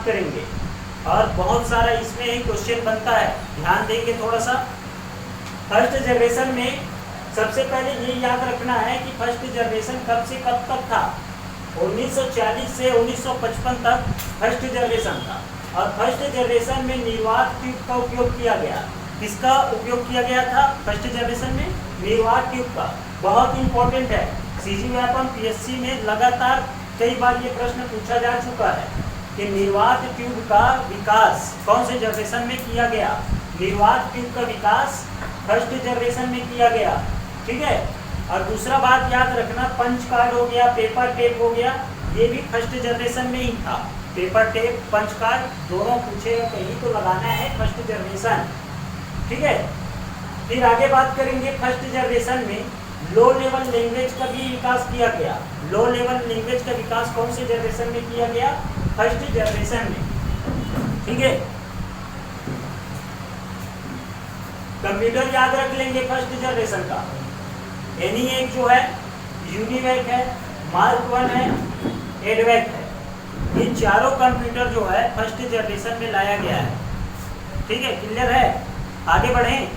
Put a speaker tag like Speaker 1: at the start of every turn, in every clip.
Speaker 1: बात करेंगे और बहुत सारा इसमें ही क्वेश्चन बनता है, ध्यान देंगे थोड़ा सा। फर्स्ट जनरेशन में सबसे पहले ये याद रखना है कि फर्स्ट जनरेशन कब से कब तक था। 1940 से 1955 तक फर्स्ट जनरेशन था और फर्स्ट जनरेशन में निर्वात ट्यूब का उपयोग किया गया। किसका उपयोग किया गया था फर्स्ट जनरेशन में? निर्वात ट्यूब का। बहुत इंपॉर्टेंट है, सीजी व्यापम पीएससी में लगातार कई बार ये प्रश्न पूछा जा चुका है कि निर्वात ट्यूब का विकास कौन से जनरेशन में किया गया। निर्वात ट्यूब का विकास फर्स्ट जनरेशन में किया गया, ठीक है। और दूसरा बात याद रखना, पंच कार्ड हो गया, पेपर टेप हो गया, ये भी फर्स्ट जनरेशन में ही था। पेपर टेप, पंच कार्ड दोनों पूछेगा कहीं तो लगाना है फर्स्ट जनरेशन, ठीक है। फिर आगे बात करेंगे, फर्स्ट जनरेशन में लो लेवल लैंग्वेज का भी विकास किया गया। लो लेवल लैंग्वेज का विकास कौन से जनरेशन में किया गया? फर्स्ट जनरेशन में, ठीक है। कंप्यूटर याद रख लेंगे फर्स्ट जनरेशन का। एनीएक जो है, यूनिवैक है, मार्क 1 है, एडवैक है, ये चारों कंप्यूटर जो है फर्स्ट जनरेशन में लाया गया है, ठीक है। क्लियर है? आगे बढ़ें।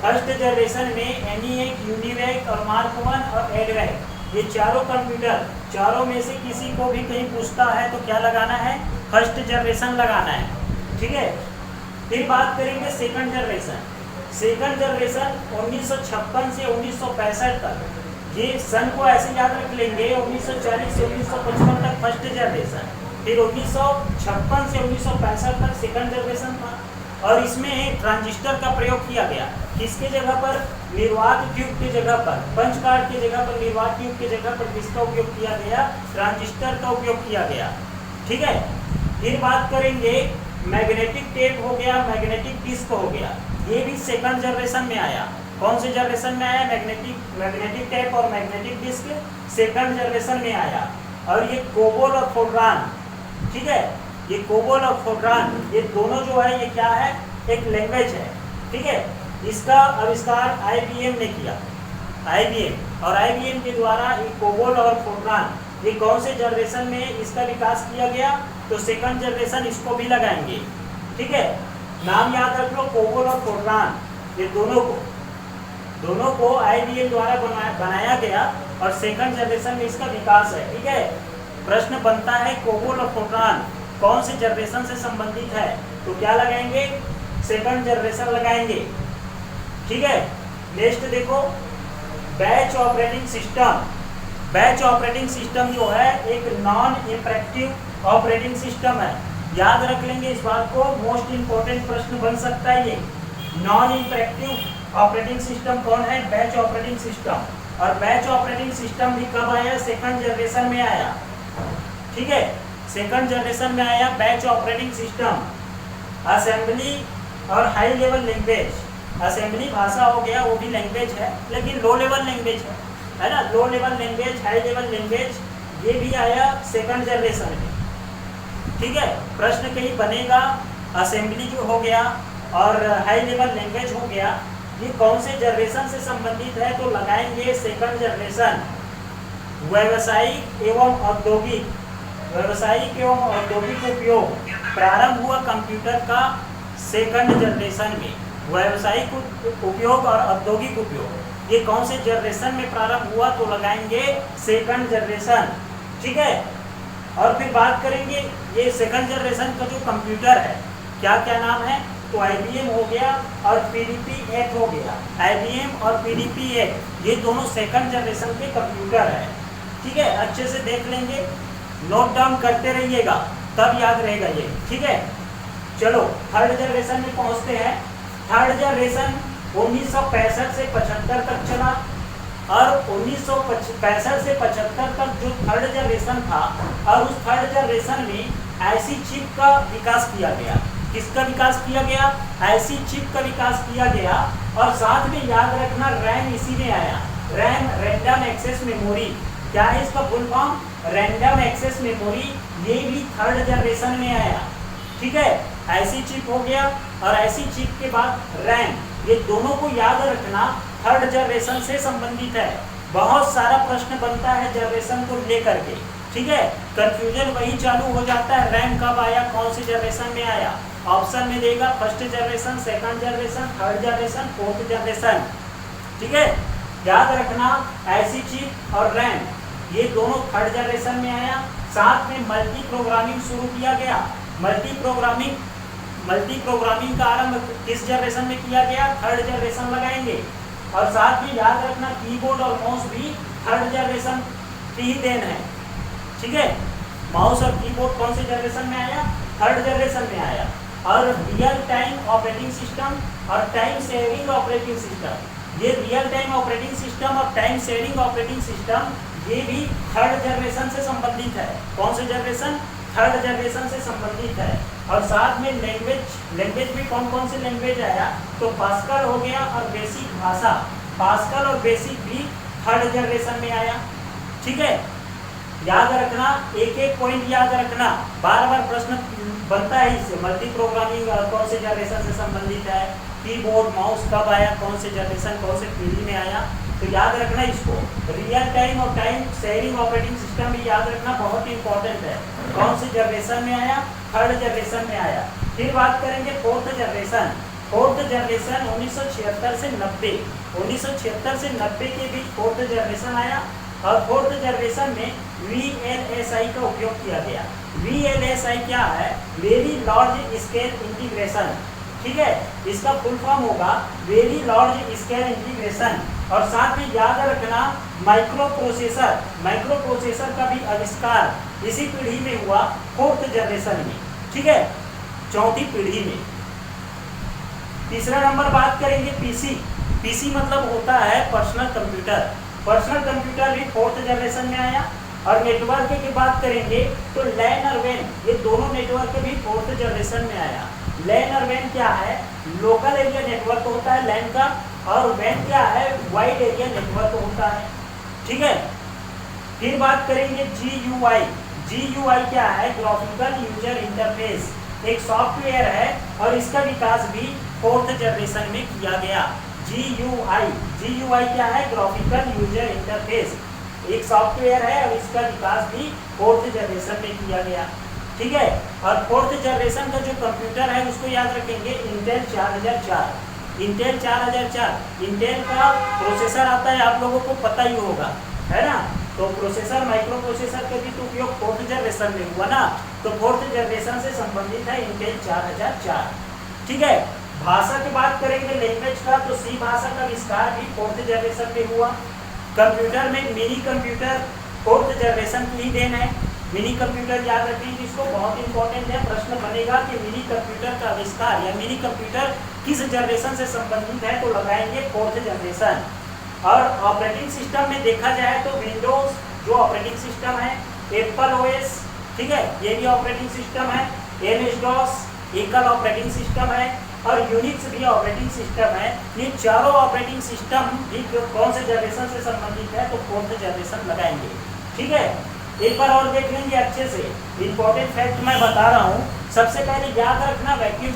Speaker 1: फर्स्ट जनरेशन में एनीएक, यूनिवैक और मार्क 1 और एडवैक, ये चारों कंप्यूटर, चारों में से किसी को भी कहीं पूछता है तो क्या लगाना है? फर्स्ट जनरेशन लगाना है, ठीक है। फिर बात करेंगे सेकंड जनरेशन। सेकंड जनरेशन 1956 से 1965 तक, ये सन को ऐसे याद रख लेंगे, 1940 से 1955 तक फर्स्ट जनरेशन, फिर 1956 से 1965 तक सेकंड जनरेशन था। और इसमें ट्रांजिस्टर का प्रयोग किया गया। किसके जगह पर? निर्वात ट्यूब के जगह पर, पंच कार्ड के जगह पर, निर्वात ट्यूब के जगह पर किसका उपयोग किया गया? ट्रांजिस्टर का उपयोग किया गया, ठीक है। फिर बात करेंगे मैग्नेटिक टेप हो गया, मैग्नेटिक डिस्क हो गया, ये भी सेकंड जनरेशन में आया। कौन से जनरेशन में आया? मैग्नेटिक टेप और मैग्नेटिक डिस्क सेकंड जनरेशन में आया। और ये कोबोल और फोर्ट्रान, ठीक है, ये कोबोल और फोर्ट्रान, ये दोनों जो है ये क्या है? एक लैंग्वेज है, ठीक है। इसका आविष्कार आईबीएम ने किया, आईबीएम, और आईबीएम के द्वारा ये कोबोल और फोर्ट्रान, ये कौन से जनरेशन में इसका विकास किया गया? तो सेकंड जनरेशन इसको भी लगाएंगे, ठीक है। नाम याद रख लो, कोबोल और फोर्ट्रान, ये दोनों को आईबीएम द्वारा बनाया गया और सेकंड जनरेशन में इसका विकास है, ठीक है। प्रश्न बनता है कोबोल और फोर्ट्रान कौन से जनरेशन से संबंधित है? तो क्या लगाएंगे? सेकंड जनरेशन लगाएंगे, ठीक है। नेक्स्ट देखो, batch operating system. Batch operating system जो है एक नॉन इंटरैक्टिव ऑपरेटिंग सिस्टम है, याद रख लेंगे इस बात को, मोस्ट इंपोर्टेंट प्रश्न बन सकता है ये। नॉन इंटरैक्टिव ऑपरेटिंग सिस्टम कौन है? Batch operating system. और बैच ऑपरेटिंग सिस्टम भी कब आया? सेकंड जनरेशन में आया, ठीक है। सेकंड जनरेशन में आया बैच ऑपरेटिंग सिस्टम। असेंबली और हाई लेवल लैंग्वेज, असेंबली भाषा हो गया, वो भी लैंग्वेज है लेकिन लो लेवल लैंग्वेज है ना। Low level language, high level language, ये भी आया सेकंड जनरेशन में, ठीक है। प्रश्न कहीं बनेगा, असेंबली जो हो गया और हाई लेवल लैंग्वेज हो गया, ये कौन से जनरेशन से संबंधित है? तो लगाएंगे सेकंड जनरेशन। व्यावसायिक एवं औद्योगिक, व्यावसायिक एवं औद्योगिक उपयोग प्रारंभ हुआ कंप्यूटर का सेकंड जनरेशन में। व्यावसायिक उपयोग और औद्योगिक उपयोग, ये कौन से जनरेशन में प्रारंभ हुआ? तो लगाएंगे सेकंड जनरेशन, ठीक है। और फिर बात करेंगे ये सेकंड जनरेशन का जो कंप्यूटर है, क्या क्या नाम है? तो आईबीएम हो गया और पीडीपी-8 हो गया। आईबीएम और पीडीपी-8 ये दोनों सेकंड जनरेशन के कंप्यूटर है, ठीक है। अच्छे से देख लेंगे, नोट डाउन करते रहिएगा, तब याद रहेगा ये, ठीक है। चलो थर्ड जनरेशन में पहुंचते हैं। थर्ड जनरेशन 1965 से 75 तक चला और 1965 से 75 तक जो थर्ड जनरेशन था, और उस थर्ड जनरेशन में ऐसी चिप का विकास किया गया। किसका विकास किया गया? ऐसी चिप का विकास किया गया। और साथ में याद रखना रैम इसी में आया, रैम रैंडम एक्सेस मेमोरी। क्या है इसका full form? Random access memory, ये भी थर्ड जनरेशन में आया, ठीक है। ऐसी चिप हो गया और ऐसी चिप के बाद रैम, ये दोनों को याद रखना थर्ड जनरेशन से संबंधित है। बहुत सारा प्रश्न बनता है जनरेशन को लेकर के, ठीक है, कंफ्यूजन वही चालू हो जाता है, रैम कब आया, कौन सी जनरेशन में आया। ऑप्शन में देगा first generation, second generation, third generation, fourth generation. ठीक है, याद रखना ऐसी चीज और रैम ये दोनों थर्ड जनरेशन में आया। साथ में मल्टी प्रोग्रामिंग शुरू किया गया। मल्टी प्रोग्रामिंग का आरंभ किस जनरेशन में किया गया, थर्ड जनरेशन लगाएंगे। और साथ में याद रखना कीबोर्ड और माउस भी थर्ड जनरेशन की ही देन है। ठीक है, माउस और कीबोर्ड कौन से जनरेशन में आया, थर्ड जनरेशन में आया। और रियल टाइम ऑपरेटिंग सिस्टम और टाइम शेयरिंग ऑपरेटिंग सिस्टम, ये रियल टाइम ऑपरेटिंग सिस्टम और टाइम शेयरिंग ऑपरेटिंग सिस्टम ये भी थर्ड जनरेशन से संबंधित है। कौन से जनरेशन, थर्ड जनरेशन से संबंधित है। और साथ में लैंग्वेज भी कौन कौन से लैंग्वेज आया, तो पास्कल हो गया और बेसिक भाषा, पास्कल और बेसिक भी थर्ड जनरेशन में आया। ठीक है, याद रखना, एक एक पॉइंट याद रखना, बार बार प्रश्न बनता है इससे। मल्टी प्रोग्रामिंग कौन से जनरेशन से संबंधित है, कीबोर्ड माउस कब आया, कौन से जनरेशन कौन से पीढ़ी में आया, तो याद रखना इसको। रियल टाइम और टाइम शेयरिंग ऑपरेटिंग सिस्टम भी याद रखना, बहुत इंपॉर्टेंट है। कौन से जनरेशन में आया, थर्ड जनरेशन में आया। फिर बात करेंगे फोर्थ जनरेशन। फोर्थ जनरेशन 1976 से 90, 1976 से 90 के बीच फोर्थ जनरेशन आया। और फोर्थ जनरेशन में VLSI का उपयोग किया गया। VLSI क्या है, वेरी लार्ज स्केल इंटीग्रेशन। ठीक है, इसका फुल फॉर्म होगा वेरी लार्ज स्केल इंटीग्रेशन। और साथ में याद रखना माइक्रो प्रोसेसर का भी आविष्कार इसी पीढ़ी में हुआ, फोर्थ जनरेशन में। ठीक है, चौथी पीढ़ी में। तीसरा नंबर बात करेंगे पीसी मतलब होता है पर्सनल कंप्यूटर। पर्सनल कंप्यूटर भी फोर्थ जनरेशन में आया। और नेटवर्क की बात करेंगे तो लैन और वैन, ये दोनों नेटवर्क भी फोर्थ जनरेशन में आया। लैन और वैन क्या है, लोकल एरिया नेटवर्क होता है लैन का, और वैन क्या है, वाइड एरिया नेटवर्क होता है। ठीक है, फिर बात करेंगे GUI क्या है, ग्राफिकल यूजर इंटरफेस, एक सॉफ्टवेयर है और इसका विकास भी फोर्थ जनरेशन में किया गया। GUI क्या है, ग्राफिकल यूजर इंटरफेस, एक सॉफ्टवेयर है और इसका विकास भी फोर्थ जनरेशन में किया गया। ठीक है, और फोर्थ जनरेशन का जो कंप्यूटर है उसको याद रखेंगे इंटेल 4004। इंटेल 4004 इंटेल का प्रोसेसर आता है, आप लोगों को पता ही होगा, है ना। तो प्रोसेसर, माइक्रो प्रोसेसर का भी तो उपयोग फोर्थ जनरेशन में हुआ ना, तो फोर्थ जनरेशन से संबंधित है इंटेल 4004। ठीक है, भाषा की बात करेंगे लैंग्वेज का, तो सी भाषा का विस्तार भी फोर्थ जनरेशन में हुआ। कंप्यूटर में मिनी कंप्यूटर फोर्थ जनरेशन की ही देन है। मिनी कंप्यूटर याद रखेंगे, इसको बहुत इंपॉर्टेंट है, प्रश्न बनेगा कि मिनी कंप्यूटर का आविष्कार या मिनी कंप्यूटर किस जनरेशन से संबंधित है, तो लगाएंगे फोर्थ जनरेशन। और ऑपरेटिंग सिस्टम में देखा जाए तो विंडोज जो ऑपरेटिंग सिस्टम है, एप्पल OS, ठीक है, ये भी ऑपरेटिंग सिस्टम है, MS-DOS एकल ऑपरेटिंग सिस्टम है, और यूनिक्स भी ऑपरेटिंग सिस्टम है। ये चारों ऑपरेटिंग सिस्टम भी कौन से जनरेशन से संबंधित है, तो फोर्थ जनरेशन लगाएंगे। ठीक है, एक बार और देख लेंगे अच्छे से, इंपॉर्टेंट फैक्ट मैं बता रहा हूँ। सबसे पहले याद रखना वैक्यूम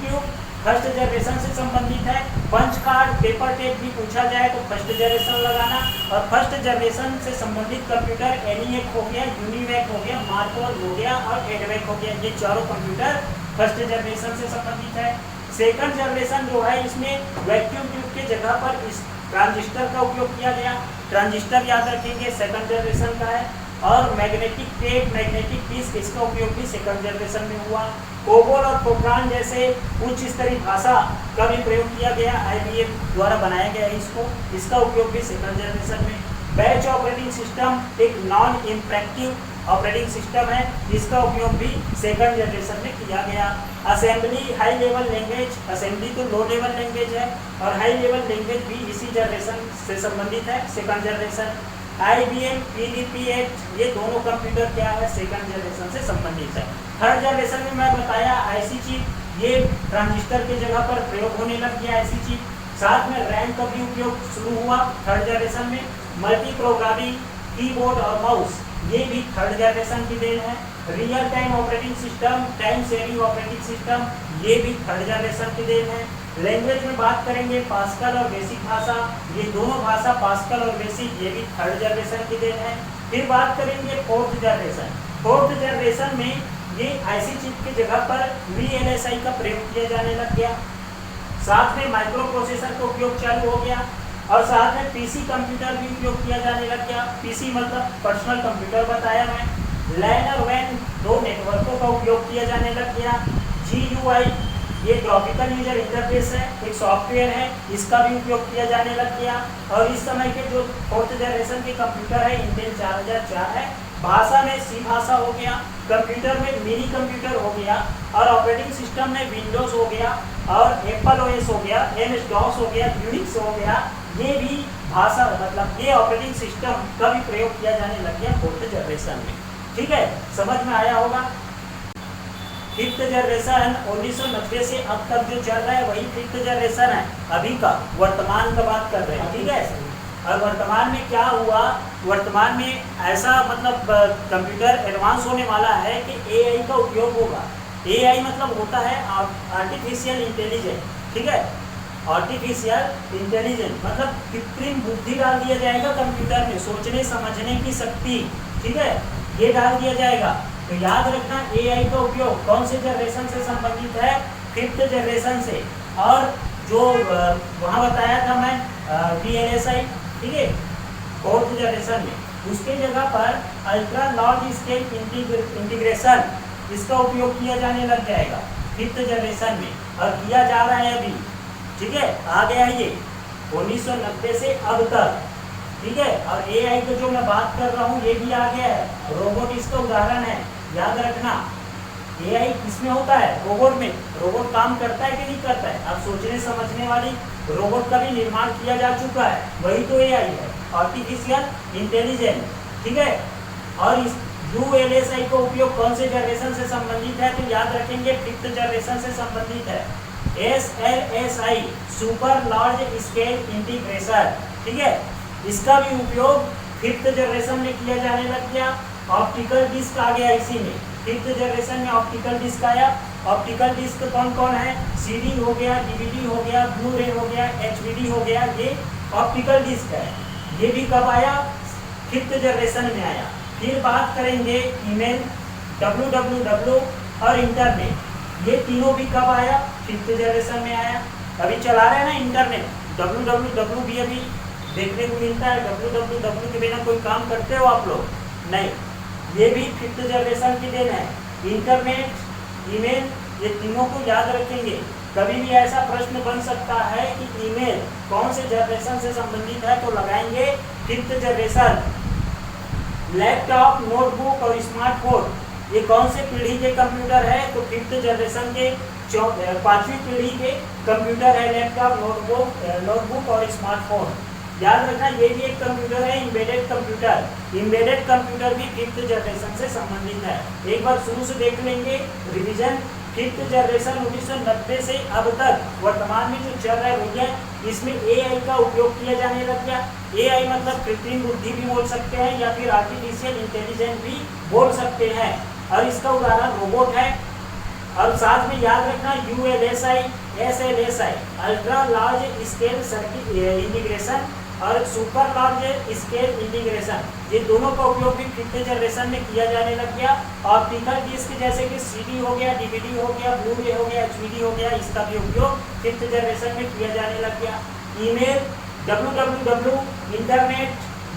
Speaker 1: ट्यूब फर्स्ट जनरेशन से संबंधित है। पंच कार्ड, पेपर टेप भी पूछा जाए तो फर्स्ट जनरेशन लगाना। और फर्स्ट जनरेशन से संबंधित कंप्यूटर ENIAC हो गया, UNIVAC हो गया, मार्क-I हो गया और EDVAC हो गया, ये चारों कंप्यूटर फर्स्ट जनरेशन से संबंधित है। सेकंड जनरेशन जो है, इसमें वैक्यूम ट्यूब के जगह पर इस ट्रांजिस्टर का उपयोग किया गया। ट्रांजिस्टर याद रखेंगे सेकंड जनरेशन का है। और मैग्नेटिक टेप, मैग्नेटिक डिस्क, इसका उपयोग भी सेकंड जनरेशन में हुआ। कोबोल और फोर्ट्रान जैसे उच्च स्तरीय भाषा का भी प्रयोग किया गया, IBM द्वारा बनाया गया इसको, इसका उपयोग भी सेकंड जनरेशन में। बैच ऑपरेटिंग सिस्टम एक नॉन इंटरैक्टिव ऑपरेटिंग सिस्टम है, इसका उपयोग भी सेकंड जनरेशन में किया गया। Assembly high level language, assembly तो लो लेवल लैंग्वेज है, और हाई लेवल लैंग्वेज भी इसी जनरेशन से संबंधित है, सेकंड जनरेशन। IBM PDP-8 ये दोनों कंप्यूटर क्या है, सेकंड जनरेशन से संबंधित है। थर्ड जनरेशन में मैं बताया IC चिप, ये ट्रांजिस्टर के जगह पर प्रयोग होने लग गया IC चिप। साथ में रैम का भी उपयोग शुरू हुआ थर्ड जनरेशन में। मल्टी प्रोग्रामिंग, कीबोर्ड और माउस, ये भी थर्ड जनरेशन की देन है। Real time operating system, time sharing operating system, ये भी थर्ड जनरेशन की देन है। लैंग्वेज में बात करेंगे पास्कल और बेसिक भाषा, ये दोनों भाषा पास्कल और बेसिक, ये भी थर्ड जनरेशन की देन है। फिर बात करेंगे फोर्थ जनरेशन। फोर्थ जनरेशन में ये आईसी चिप की जगह पर VLSI का प्रयोग किया जाने लग गया। साथ में माइक्रो प्रोसेसर का उपयोग चालू हो गया और साथ में पीसी कंप्यूटर भी उपयोग किया जाने लग गया। पीसी मतलब पर्सनल कंप्यूटर बताया मैं। लैन और वैन दो नेटवर्कों का उपयोग किया जाने लग गया। GUI ये ग्राफिकल यूजर इंटरफेस है, एक सॉफ्टवेयर है, इसका भी उपयोग किया जाने लग गया। और इस समय के जो फोर्थ जनरेशन के कंप्यूटर है इंटेल 4004 है। भाषा में C भाषा हो गया, कंप्यूटर में मिनी कंप्यूटर हो गया और ऑपरेटिंग सिस्टम में विंडोज हो गया और एप्पल OS हो गया, MS-DOS हो गया, यूनिक्स हो गया। ये भी भाषा मतलब ये ऑपरेटिंग सिस्टम का भी प्रयोग किया जाने लग गया फोर्थ जनरेशन में। ठीक है, समझ में आया होगा। फिफ्थ जनरेशन 1990 से अब तक जो चल रहा है वही फिफ्थ जनरेशन है, अभी का वर्तमान का बात कर रहे हैं। ठीक है, और वर्तमान में क्या हुआ, वर्तमान में ऐसा मतलब कंप्यूटर एडवांस होने वाला है कि AI का उपयोग होगा। AI मतलब होता है आर्टिफिशियल इंटेलिजेंस। ठीक है, आर्टिफिशियल इंटेलिजेंस मतलब कृत्रिम बुद्धि डाल दिया जाएगा कंप्यूटर में, सोचने समझने की शक्ति। ठीक है, ये डाल दिया जाएगा। तो याद रखना AI का उपयोग कौन से जनरेशन से संबंधित है, फिफ्थ जनरेशन से। और जो वहाँ बताया था मैं VLSI, ठीक है, फोर्थ जनरेशन में, उसके जगह पर अल्ट्रा लार्ज स्केल इंटीग्रेशन इसका उपयोग किया जाने लग जाएगा फिफ्थ जनरेशन में, और किया जा रहा है अभी। ठीक है, आ गया ये 1990 से अब तक। ठीक है, और AI की जो मैं बात कर रहा हूँ ये भी आ गया है। रोबोट इसका उदाहरण है, याद रखना। AI किसमें होता है, रोबोट में। रोबोट काम करता है कि नहीं करता है, अब सोचने समझने वाली रोबोट का भी निर्माण किया जा चुका है, वही तो AI है, आर्टिफिशियल इंटेलिजेंस। ठीक है, और इस ULSI का उपयोग कौन से जनरेशन से संबंधित है, तो याद रखेंगे फिफ्थ जनरेशन से संबंधित है। SLSI super large scale integration. ठीक है, इसका भी उपयोग फिफ्थ जनरेशन में किया जाने लग गया। ऑप्टिकल डिस्क आ गया इसी में, फिफ्थ जनरेशन में ऑप्टिकल डिस्क आया। ऑप्टिकल डिस्क कौन कौन है, CD हो गया, DVD हो गया, ब्लू-रे हो गया, HVD हो गया, ये ऑप्टिकल डिस्क है। ये भी कब आया, फिफ्थ जनरेशन में आया। फिर बात करेंगे ईमेल, www और इंटरनेट, ये तीनों भी कब आया, फिफ्थ जनरेशन में आया। अभी चला रहे हैं ना इंटरनेट, www भी अभी देखने को मिलता है। www के बिना कोई काम करते हो आप लोग, नहीं, ये भी फिफ्थ जनरेशन की देन है। इंटरनेट, ईमेल, ये तीनों को याद रखेंगे। कभी भी ऐसा प्रश्न बन सकता है कि ईमेल कौन से जनरेशन से संबंधित है, तो लगाएंगे फिफ्थ जनरेशन। लैपटॉप, नोटबुक और स्मार्टफोन ये कौन से पीढ़ी के कंप्यूटर है, तो फिफ्थ जनरेशन के 5वीं पीढ़ी के कंप्यूटर है लैपटॉप, नोटबुक और स्मार्टफोन। याद रखना ये भी एक कंप्यूटर है, एम्बेडेड कंप्यूटर। एम्बेडेड कंप्यूटर भी फिफ्थ जनरेशन से संबंधित है। एक बार शुरू से देख लेंगे रिवीजन। फिफ्थ जनरेशन 1990 से अब तक वर्तमान में जो चल रहा है भैया, इसमें AI का उपयोग किया जाने लग गया। AI मतलब कृत्रिम बुद्धि भी बोल सकते हैं या फिर आर्टिफिशियल इंटेलिजेंस भी बोल सकते हैं, और इसका उदाहरण रोबोट है। और साथ में याद रखना ULSI, SLSI ultra large scale circuit integration और सुपर लार्ज स्केल इंटीग्रेशन, ये दोनों का उपयोग भी फिफ्थ जनरेशन में किया जाने लग गया। ऑप्टिकल डिस्क जैसे कि CD हो गया, DVD हो गया, ब्लू-रे हो गया, HVD हो गया, इसका भी उपयोग फिफ्थ जनरेशन में किया जाने लग गया। ईमेल, www, इंटरनेट,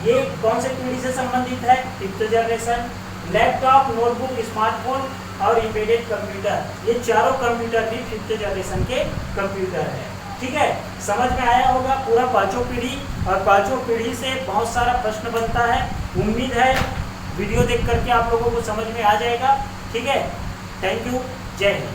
Speaker 1: ये कौन से पीढ़ी से संबंधित है, fifth generation. Laptop, notebook, smartphone और एम्बेडेड कंप्यूटर, ये चारों कंप्यूटर भी फिफ्थ जनरेशन के कंप्यूटर है। ठीक है, समझ में आया होगा पूरा पांचों पीढ़ी, और पांचों पीढ़ी से बहुत सारा प्रश्न बनता है। उम्मीद है वीडियो देख करके आप लोगों को समझ में आ जाएगा। ठीक है, थैंक यू, जय हिंद।